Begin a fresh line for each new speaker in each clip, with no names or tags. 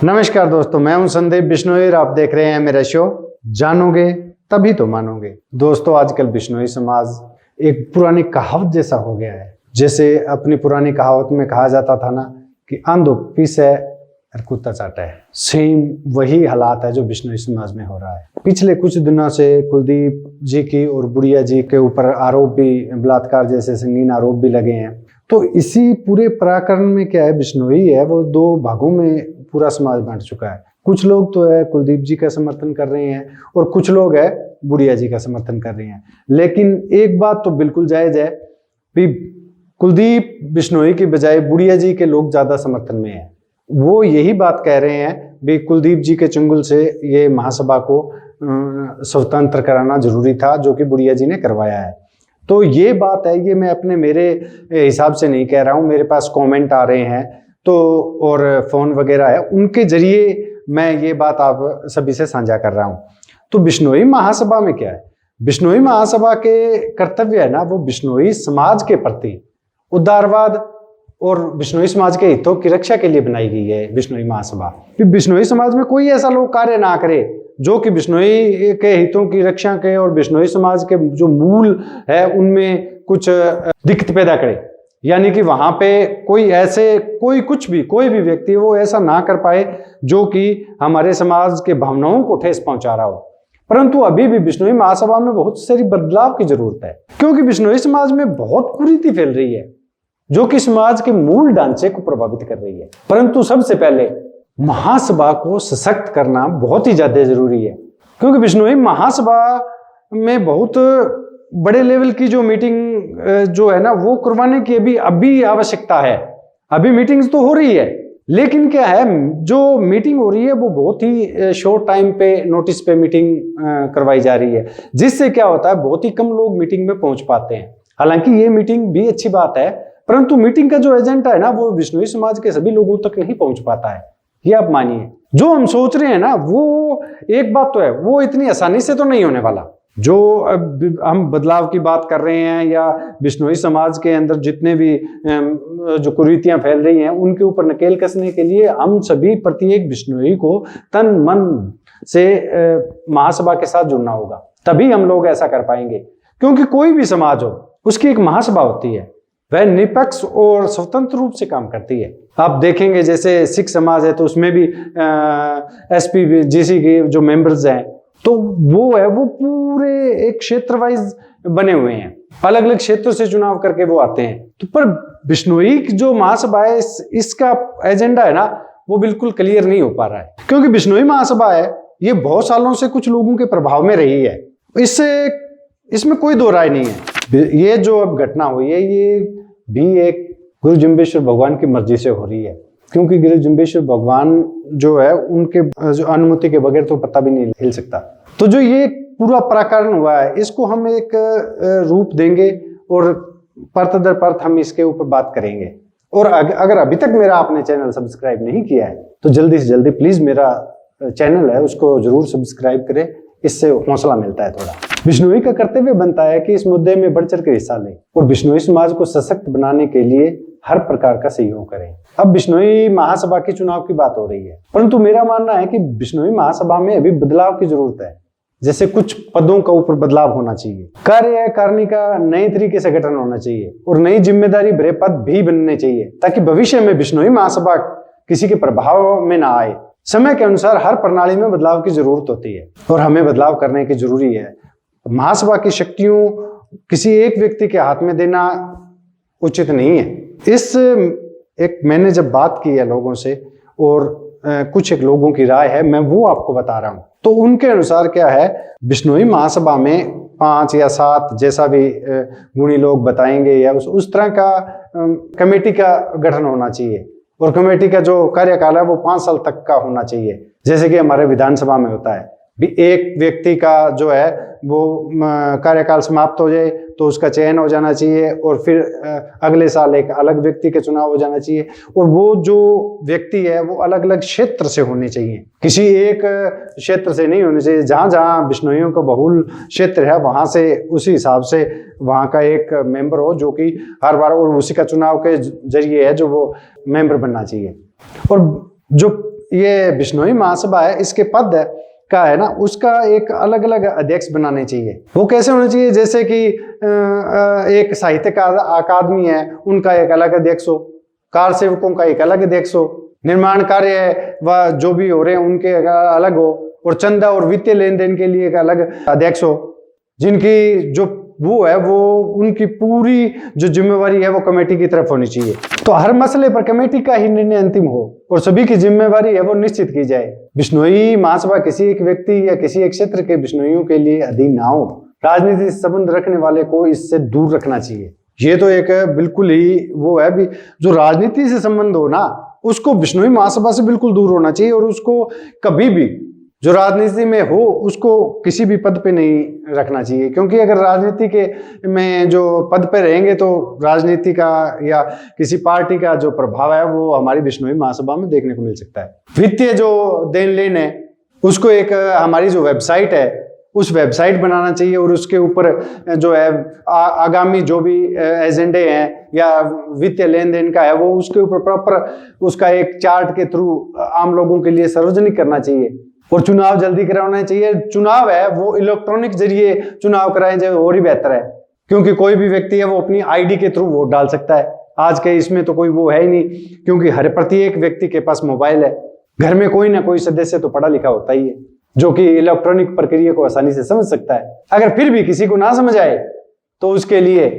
नमस्कार दोस्तों, मैं हूं संदीप बिश्नोई और आप देख रहे हैं मेरा शो जानोगे तभी तो मानोगे। दोस्तों, आजकल बिश्नोई समाज एक पुरानी कहावत जैसा हो गया है। जैसे अपनी पुरानी कहावत में कहा जाता था ना कि आंधो पीसे और कुत्ता चाटा है, सेम वही हालात है जो बिश्नोई समाज में हो रहा है। पिछले कुछ दिनों से कुलदीप जी की और बुढ़िया जी के ऊपर आरोप भी, बलात्कार जैसे संगीन आरोप भी लगे हैं। तो इसी पूरे प्रकरण में क्या है, बिश्नोई है वो दो भागों में पूरा समाज बांट चुका है। कुछ लोग तो है कुलदीप जी का समर्थन कर रहे हैं और कुछ लोग है बुढ़िया जी का समर्थन कर रहे हैं। लेकिन एक बात तो बिल्कुल जायज है कि कुलदीप बिश्नोई की बजाय बुढ़िया जी के लोग ज्यादा समर्थन में है। वो यही बात कह रहे हैं भी कुलदीप जी के चुंगल से ये महासभा को स्वतंत्र कराना जरूरी था, जो कि बुढ़िया जी ने करवाया है। तो ये बात है, ये मैं अपने मेरे हिसाब से नहीं कह रहा हूँ, मेरे पास कमेंट आ रहे हैं तो और फोन वगैरह है, उनके जरिए मैं ये बात आप सभी से साझा कर रहा हूँ। तो बिश्नोई महासभा में क्या है, बिश्नोई महासभा के कर्तव्य है ना, वो बिश्नोई समाज के प्रति उदारवाद और बिश्नोई समाज के हितों की रक्षा के लिए बनाई गई है बिश्नोई महासभा। बिश्नोई समाज में कोई ऐसा लोग कार्य ना करे जो कि बिश्नोई के हितों की रक्षा के और बिश्नोई समाज के जो मूल है उनमें कुछ दिक्कत पैदा करे। यानी कि वहां पे कोई ऐसे कोई भी व्यक्ति वो ऐसा ना कर पाए जो कि हमारे समाज के भावनाओं को ठेस पहुंचा रहा हो। परंतु अभी भी बिश्नोई महासभा में बहुत सारी बदलाव की जरूरत है, क्योंकि बिश्नोई समाज में बहुत कुरीति फैल रही है जो कि समाज के मूल ढांचे को प्रभावित कर रही है। परंतु सबसे पहले महासभा को सशक्त करना बहुत ही ज्यादा जरूरी है, क्योंकि बिश्नोई महासभा में बहुत बड़े लेवल की जो मीटिंग जो है ना वो करवाने की अभी आवश्यकता है। अभी मीटिंग्स तो हो रही है, लेकिन क्या है, जो मीटिंग हो रही है वो बहुत ही शॉर्ट टाइम पे नोटिस पे मीटिंग करवाई जा रही है, जिससे क्या होता है बहुत ही कम लोग मीटिंग में पहुंच पाते हैं। हालांकि ये मीटिंग भी अच्छी बात है, परंतु मीटिंग का जो एजेंडा है ना वो बिश्नोई समाज के सभी लोगों तक नहीं पहुंच पाता है। ये आप मानिए, जो हम सोच रहे हैं ना वो एक बात तो है, वो इतनी आसानी से तो नहीं होने वाला। जो हम बदलाव की बात कर रहे हैं या बिश्नोई समाज के अंदर जितने भी जो कुरीतियां फैल रही हैं उनके ऊपर नकेल कसने के लिए हम सभी प्रत्येक बिश्नोई को तन मन से महासभा के साथ जुड़ना होगा, तभी हम लोग ऐसा कर पाएंगे। क्योंकि कोई भी समाज हो उसकी एक महासभा होती है, वह निष्पक्ष और स्वतंत्र रूप से काम करती है। आप देखेंगे जैसे सिख समाज है तो उसमें भी एसपी जीसी के जो मेंबर्स हैं तो वो पूरे एक क्षेत्र वाइज बने हुए हैं, अलग अलग क्षेत्रों से चुनाव करके वो आते हैं। तो पर बिश्नोई जो महासभा है इसका एजेंडा है ना वो बिल्कुल क्लियर नहीं हो पा रहा है, क्योंकि बिश्नोई महासभा है ये बहुत सालों से कुछ लोगों के प्रभाव में रही है, इसमें कोई दो राय नहीं है। ये जो अब घटना हुई है ये भी एक गुरु जम्बेश्वर भगवान की मर्जी से हो रही है, क्योंकि गुरु जम्बेश्वर भगवान जो है उनके जो अनुमति के बगैर तो पता भी नहीं हिल सकता। तो जो ये पूरा प्रकरण हुआ है इसको हम एक रूप देंगे और परत दर परत हम इसके ऊपर बात करेंगे। और अगर अभी तक मेरा आपने चैनल सब्सक्राइब नहीं किया है तो जल्दी से जल्दी प्लीज मेरा चैनल है उसको जरूर सब्सक्राइब करें, इससे हौसला मिलता है थोड़ा। बिश्नोई का कर्तव्य बनता है कि इस मुद्दे में बढ़ चढ़ कर हिस्सा लें और बिश्नोई समाज को सशक्त बनाने के लिए हर प्रकार का सहयोग करें। अब बिश्नोई महासभा के चुनाव की बात हो रही है, परंतु मेरा मानना है कि बिश्नोई महासभा में अभी बदलाव की जरूरत है। जैसे कुछ पदों का ऊपर बदलाव होना चाहिए, कार्यकारिणी का नए तरीके से गठन होना चाहिए और नई जिम्मेदारी भरे पद भी बनने चाहिए, ताकि भविष्य में बिश्नोई महासभा किसी के प्रभाव में ना आए। समय के अनुसार हर प्रणाली में बदलाव की जरूरत होती है और हमें बदलाव करने की जरूरी है। महासभा की शक्तियों किसी एक व्यक्ति के हाथ में देना उचित नहीं है। मैंने जब बात की है लोगों से और कुछ एक लोगों की राय है, मैं वो आपको बता रहा हूं। तो उनके अनुसार क्या है, बिश्नोई महासभा में 5 या 7 जैसा भी गुणी लोग बताएंगे या उस तरह का कमेटी का गठन होना चाहिए और कमेटी का जो कार्यकाल है वो 5 साल तक का होना चाहिए, जैसे कि हमारे विधानसभा में होता है। भी एक व्यक्ति का जो है वो कार्यकाल समाप्त हो जाए तो उसका चयन हो जाना चाहिए और फिर अगले साल एक अलग व्यक्ति के चुनाव हो जाना चाहिए, और वो जो व्यक्ति है वो अलग अलग क्षेत्र से होने चाहिए, किसी एक क्षेत्र से नहीं होने चाहिए। जहां जहां बिश्नोइयों का बहुल क्षेत्र है वहां से उसी हिसाब से वहां का एक मेंबर हो जो कि हर बार, और उसी का चुनाव के जरिए है जो वो मेंबर बनना चाहिए। और जो ये बिश्नोई महासभा है, इसके पद का है ना, उसका एक अलग अलग अध्यक्ष बनाने चाहिए। वो कैसे होने चाहिए, जैसे कि एक साहित्यकार अकादमी है, उनका एक अलग अध्यक्ष हो, कार सेवकों का एक अलग अध्यक्ष हो, निर्माण कार्य व जो भी हो रहे हैं उनके अलग हो, और चंदा और वित्तीय लेन देन के लिए एक अलग अध्यक्ष हो, जिनकी जो वो है वो उनकी पूरी जो जिम्मेवारी है वो कमेटी की तरफ होनी चाहिए। तो हर मसले पर कमेटी का ही निर्णय अंतिम हो और सभी की जिम्मेवारी है वो निश्चित की जाए। बिश्नोई महासभा किसी एक व्यक्ति या किसी एक क्षेत्र के बिश्नोइयों के लिए अधीन ना हो। राजनीति से संबंध रखने वाले को इससे दूर रखना चाहिए। ये तो एक बिल्कुल ही वो है भी, जो राजनीति से संबंध हो ना उसको बिश्नोई महासभा से बिल्कुल दूर होना चाहिए, और उसको कभी भी जो राजनीति में हो उसको किसी भी पद पे नहीं रखना चाहिए, क्योंकि अगर राजनीति के में जो पद पे रहेंगे तो राजनीति का या किसी पार्टी का जो प्रभाव है वो हमारी बिश्नोई महासभा में देखने को मिल सकता है। वित्तीय जो देन लेन है उसको एक हमारी जो वेबसाइट है उस वेबसाइट बनाना चाहिए, और उसके ऊपर जो है आगामी जो भी एजेंडे हैं या वित्तीय लेन देन का है वो उसके ऊपर प्रॉपर उसका एक चार्ट के थ्रू आम लोगों के लिए सार्वजनिक करना चाहिए। और चुनाव जल्दी कराना चाहिए। चुनाव है वो इलेक्ट्रॉनिक जरिए चुनाव कराएं जाए और ही बेहतर है, क्योंकि कोई भी व्यक्ति है वो अपनी आईडी के थ्रू वोट डाल सकता है। आज के इसमें तो कोई वो है ही नहीं, क्योंकि हर प्रत्येक व्यक्ति के पास मोबाइल है, घर में कोई ना कोई सदस्य तो पढ़ा लिखा होता ही है जो कि इलेक्ट्रॉनिक प्रक्रिया को आसानी से समझ सकता है। अगर फिर भी किसी को ना समझ आए तो उसके लिए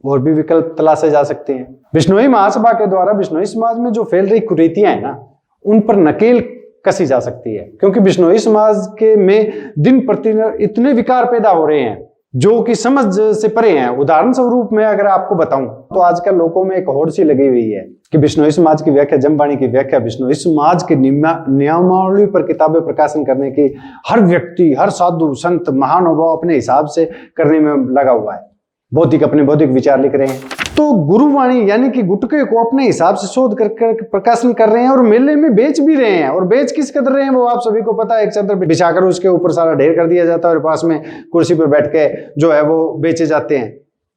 और भी विकल्प तलाशे जा सकते हैं। बिश्नोई महासभा के द्वारा बिश्नोई समाज में जो फैल रही कुरीतियां है ना उन पर नकेल कसी जा सकती है, क्योंकि बिश्नोई समाज के में दिन प्रतिदिन इतने विकार पैदा हो रहे हैं जो कि समझ से परे हैं। उदाहरण स्वरूप में अगर आपको बताऊं तो आजकल लोगों में एक होड़ सी लगी हुई है कि बिश्नोई समाज की व्याख्या, जमवाणी की व्याख्या, बिश्नोई समाज के नियमावली पर किताबें प्रकाशन करने की हर व्यक्ति, हर साधु संत महानुभाव अपने हिसाब से करने में लगा हुआ है। बौद्धिक अपने बौद्धिक विचार लिख रहे हैं, तो गुरुवाणी यानी कि गुटके को अपने हिसाब से शोध कर प्रकाशन कर रहे हैं और मेले में बेच भी रहे हैं। और बेच किस कदर रहे हैं वो आप सभी को पता है। एक चादर बिछाकर उसके ऊपर सारा ढेर कर दिया जाता है और पास में कुर्सी पर बैठ के जो है वो बेचे जाते हैं।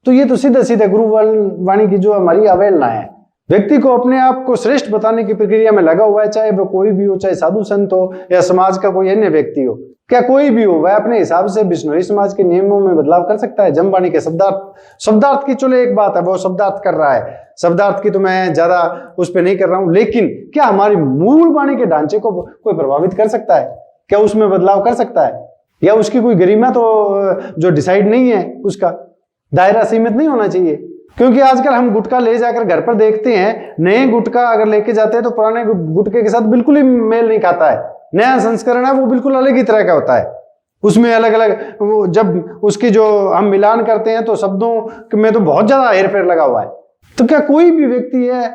तो ये तो सीधा सीधा गुरुवाणी की जो हमारी अवहेलना है। व्यक्ति को अपने आप को श्रेष्ठ बताने की प्रक्रिया में लगा हुआ है, चाहे वो कोई भी हो, चाहे साधु संत हो या समाज का कोई अन्य व्यक्ति हो, क्या कोई भी हो, वह अपने हिसाब से बिश्नोई समाज के नियमों में बदलाव कर सकता है। जमवाणी के शब्दार्थ की चलो एक बात है, वो शब्दार्थ कर रहा है, शब्दार्थ की तो मैं ज्यादा उस पर नहीं कर रहा हूं, लेकिन क्या हमारी मूल वाणी के ढांचे को कोई प्रभावित कर सकता है? क्या उसमें बदलाव कर सकता है? या उसकी कोई गरिमा तो जो डिसाइड नहीं है, उसका दायरा सीमित नहीं होना चाहिए? क्योंकि आजकल हम गुटखा ले जाकर घर पर देखते हैं, नए गुटखा अगर लेके जाते हैं तो पुराने गुटखे के साथ बिल्कुल ही मेल नहीं खाता है। नया संस्करण है वो बिल्कुल अलग ही तरह का होता है, उसमें अलग अलग वो जब उसकी जो हम मिलान करते हैं तो शब्दों में तो बहुत ज्यादा हेरफेर लगा हुआ है। तो क्या कोई भी व्यक्ति है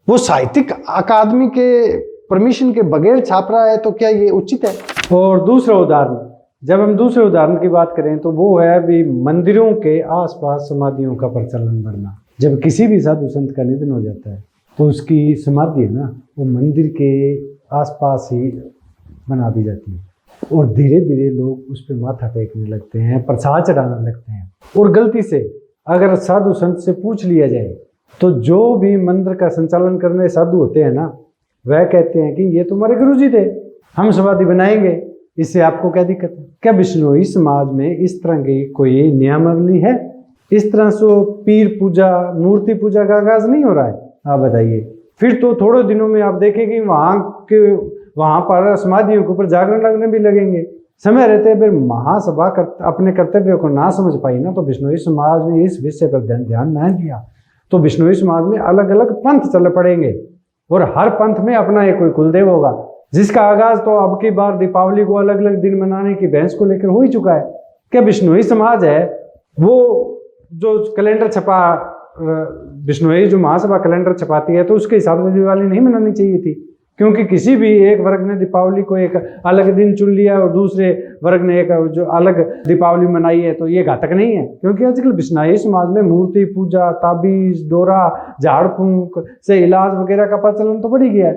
वो साहित्यिक अकादमी के परमिशन के बगैर छाप रहा है, तो क्या ये उचित है? और दूसरा उदाहरण, जब हम दूसरे उदाहरण की बात करें तो वो है अभी मंदिरों के आसपास समाधियों का प्रचलन बढ़ना। जब किसी भी साधु संत का निधन हो जाता है तो उसकी समाधि है ना वो मंदिर के आसपास ही बना दी जाती है और धीरे धीरे लोग उस पर माथा टेकने लगते हैं, प्रसाद चढ़ाने लगते हैं। और गलती से अगर साधु संत से पूछ लिया जाए तो जो भी मंदिर का संचालन करने साधु होते हैं ना वह कहते हैं कि ये तुम्हारे गुरुजी थे, हम समाधि बनाएंगे, इससे आपको क्या दिक्कत है? क्या बिश्नोई समाज में इस तरह की कोई नियमावली है? इस तरह से पीर पूजा, मूर्ति पूजा का आगाज नहीं हो रहा है? आप बताइए। फिर तो थोड़े दिनों में आप देखेंगे वहां पर समाधियों के ऊपर जागरण लगने भी लगेंगे। समय रहते फिर महासभा अपने कर्तव्य को ना समझ पाई ना तो बिश्नोई समाज ने इस विषय पर ध्यान न दिया तो बिश्नोई समाज में अलग अलग पंथ चल पड़ेंगे और हर पंथ में अपना एक कोई कुलदेव होगा, जिसका आगाज तो अब की बार दीपावली को अलग अलग दिन मनाने की बहस को लेकर हो ही चुका है। क्या बिश्नोई समाज है वो जो कैलेंडर छपा, बिश्नोई जो महासभा कैलेंडर छपाती है तो उसके हिसाब से दिवाली नहीं मनानी चाहिए थी? क्योंकि किसी भी एक वर्ग ने दीपावली को एक अलग दिन चुन लिया और दूसरे वर्ग ने एक जो अलग दीपावली मनाई है तो ये घातक नहीं है? क्योंकि आजकल बिश्नोई समाज में मूर्ति पूजा, ताबीज, डोरा, झाड़ फूंक से इलाज वगैरह का प्रचलन तो बढ़ ही गया है।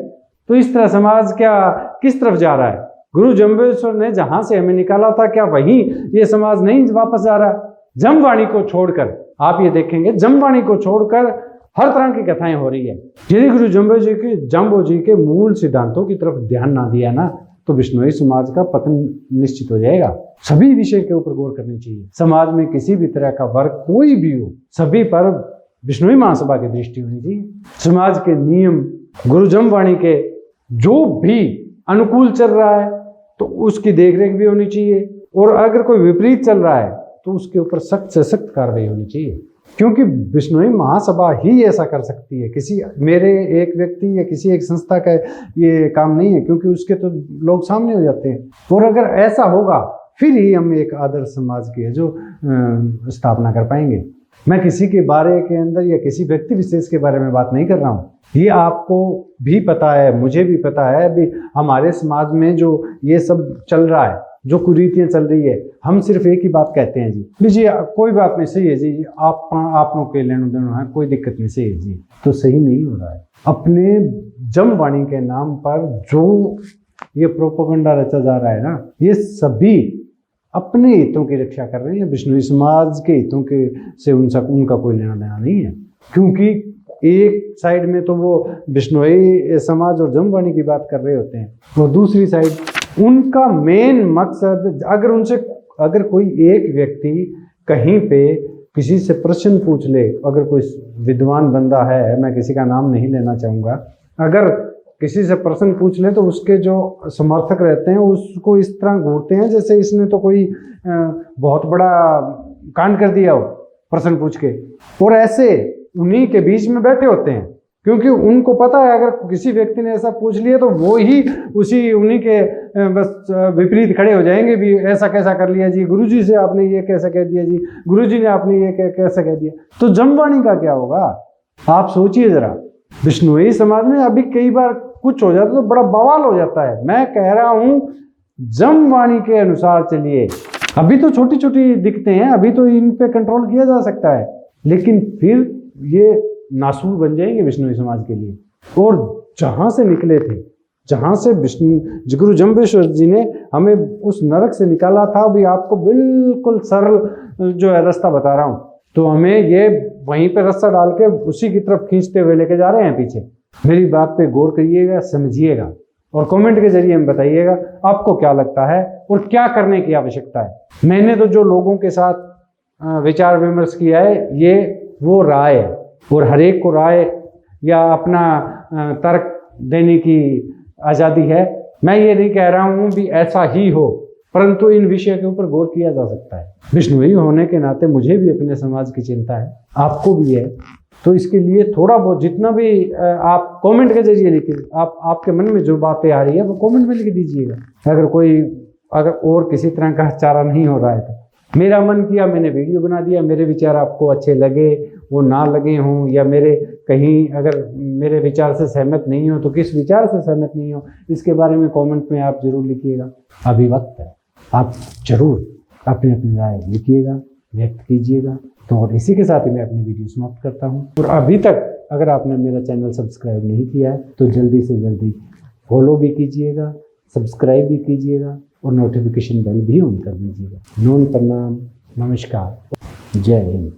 तो इस तरह समाज क्या किस तरफ जा रहा है? गुरु जम्बेश्वर ने जहां से हमें निकाला था क्या वहीं ये समाज नहीं वापस जा रहा है? जमवाणी को छोड़कर आप ये देखेंगे, जमवाणी को छोड़कर हर तरह की कथाएं हो रही है। यदि गुरु जाम्बो जी के मूल सिद्धांतों की तरफ ध्यान ना दिया ना तो बिश्नोई समाज का पतन निश्चित हो जाएगा। सभी विषय के ऊपर गौर करनी चाहिए। समाज में किसी भी तरह का वर्ग कोई भी हो, सभी पर बिश्नोई महासभा की दृष्टि होनी चाहिए। समाज के नियम गुरु जमवाणी के जो भी अनुकूल चल रहा है तो उसकी देखरेख भी होनी चाहिए, और अगर कोई विपरीत चल रहा है तो उसके ऊपर सख्त से सख्त कार्रवाई होनी चाहिए, क्योंकि बिश्नोई महासभा ही ऐसा कर सकती है। किसी मेरे एक व्यक्ति या किसी एक संस्था का ये काम नहीं है, क्योंकि उसके तो लोग सामने हो जाते हैं। और अगर ऐसा होगा फिर ही हम एक आदर्श समाज की है जो स्थापना कर पाएंगे। मैं किसी के बारे के अंदर या किसी व्यक्ति विशेष के बारे में बात नहीं कर रहा हूँ। ये आपको भी पता है, मुझे भी पता है, अभी हमारे समाज में जो ये सब चल रहा है, जो कुरीतियां चल रही है, हम सिर्फ एक ही बात कहते हैं जी कोई बात नहीं, सही है जी, आप लोग के लेनो देनो है, कोई दिक्कत नहीं, सही है जी। तो सही नहीं हो रहा है। अपने जमवाणी के नाम पर जो ये प्रोपेगेंडा रचा जा रहा है ना, ये सभी अपने हितों की रक्षा कर रहे हैं। बिश्नोई समाज के हितों के से उनका कोई लेना देना नहीं है, क्योंकि एक साइड में तो वो बिश्नोई समाज और जमवाणी की बात कर रहे होते हैं, और दूसरी साइड उनका मेन मकसद, अगर कोई एक व्यक्ति कहीं पे किसी से प्रश्न पूछ ले, अगर कोई विद्वान बंदा है, मैं किसी का नाम नहीं लेना चाहूँगा, अगर किसी से प्रश्न पूछ ले तो उसके जो समर्थक रहते हैं उसको इस तरह घूरते हैं जैसे इसने तो कोई बहुत बड़ा कांड कर दिया हो प्रश्न पूछ के, और ऐसे उन्हीं के बीच में बैठे होते हैं, क्योंकि उनको पता है अगर किसी व्यक्ति ने ऐसा पूछ लिया तो वो ही उन्हीं के बस विपरीत खड़े हो जाएंगे, भी ऐसा कैसा कर लिया जी, गुरुजी से आपने ये कैसा कह दिया जी, गुरुजी ने आपने ये कैसा कह दिया। तो जमवाणी का क्या होगा, आप सोचिए जरा। बिश्नोई समाज में अभी कई बार कुछ हो जाता है तो बड़ा बवाल हो जाता है। मैं कह रहा हूं जमवाणी के अनुसार चलिए। अभी तो छोटी छोटी दिखते हैं, अभी तो इन पे कंट्रोल किया जा सकता है, लेकिन फिर ये नासूर बन जाएंगे बिश्नोई समाज के लिए। और जहां से निकले थे, जहां से गुरु जम्बेश्वर जी ने हमें उस नरक से निकाला था, अभी आपको बिल्कुल सरल जो है रास्ता बता रहा हूं, तो हमें ये वहीं पे रास्ता डाल के उसी की तरफ खींचते हुए लेके जा रहे हैं पीछे। मेरी बात पे गौर करिएगा, समझिएगा, और कमेंट के जरिए हमें बताइएगा आपको क्या लगता है और क्या करने की आवश्यकता है। मैंने तो जो लोगों के साथ विचार विमर्श किया है ये वो राय है, और हर एक को राय या अपना तर्क देने की आज़ादी है। मैं ये नहीं कह रहा हूँ भी ऐसा ही हो, परंतु इन विषयों के ऊपर गौर किया जा सकता है। बिश्नोई होने के नाते मुझे भी अपने समाज की चिंता है, आपको भी है, तो इसके लिए थोड़ा बहुत जितना भी आप कमेंट के जरिए लिखिए, आपके मन में जो बातें आ रही है वो कमेंट में लिख दीजिएगा। अगर और किसी तरह का चारा नहीं हो रहा है तो मेरा मन किया, मैंने वीडियो बना दिया, मेरे विचार आपको अच्छे लगे वो ना लगे हों, या मेरे कहीं अगर मेरे विचार से सहमत नहीं हो तो किस विचार से सहमत नहीं हो, इसके बारे में कमेंट में आप जरूर लिखिएगा। अभी वक्त है, आप जरूर अपनी अपनी राय लिखिएगा, व्यक्त कीजिएगा। तो और इसी के साथ ही मैं अपनी वीडियो समाप्त करता हूँ। और अभी तक अगर आपने मेरा चैनल सब्सक्राइब नहीं किया है तो जल्दी से जल्दी फॉलो भी कीजिएगा, सब्सक्राइब भी कीजिएगा, और नोटिफिकेशन बेल भी ऑन कर दीजिएगा। नमन प्रणाम, नमस्कार, जय हिंद।